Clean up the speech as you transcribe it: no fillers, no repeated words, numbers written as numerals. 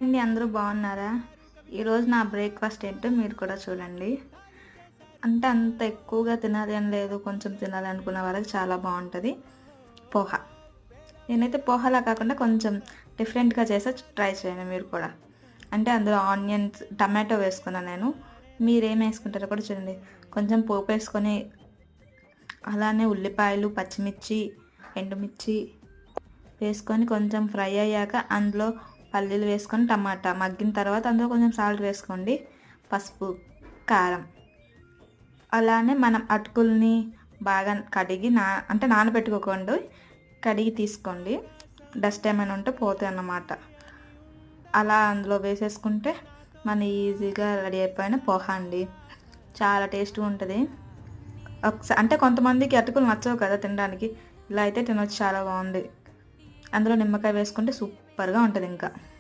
అండి, అందరూ బాగున్నారా? ఈరోజు నా బ్రేక్‌ఫాస్ట్ ఏంటో మీరు కూడా చూడండి. అంటే అంత ఎక్కువగా తినాలి అని లేదు. కొంచెం తినాలి అనుకున్న వాళ్ళకి చాలా బావుంటది. పోహ. నేనైతే పోహలా కాకుండా కొంచెం డిఫరెంట్‌గా చేసా ట్రై చేయండి మీరు కూడా. అంటే అందులో ఆనియన్స్, టమాటో వేసుకున్నాను నేను. మీరేం వేసుకుంటారో కూడా చూడండి. కొంచెం పోపేసుకొని అలానే ఉల్లిపాయలు, పచ్చిమిర్చి, ఎండుమిర్చి వేసుకొని కొంచెం ఫ్రై అయ్యాక అందులో పల్లీలు వేసుకొని టమాటా మగ్గిన తర్వాత అందులో కొంచెం సాల్ట్ వేసుకోండి, పసుపు, కారం. అలానే మనం అటుకుల్ని బాగా కడిగి అంటే నానబెట్టుకోకండి, కడిగి తీసుకోండి. డస్ట్ ఏమైనా ఉంటే పోతాయి అన్నమాట. అలా అందులో వేసేసుకుంటే మన ఈజీగా రెడీ అయిపోయిన పోహ అండి. చాలా టేస్ట్గా ఉంటుంది. అంటే కొంతమందికి అటుకులు నచ్చవు కదా తినడానికి. ఇలా అయితే తినొచ్చు, చాలా బాగుంది. అందులో నిమ్మకాయ వేసుకుంటే సూపర్గా ఉంటుంది ఇంకా.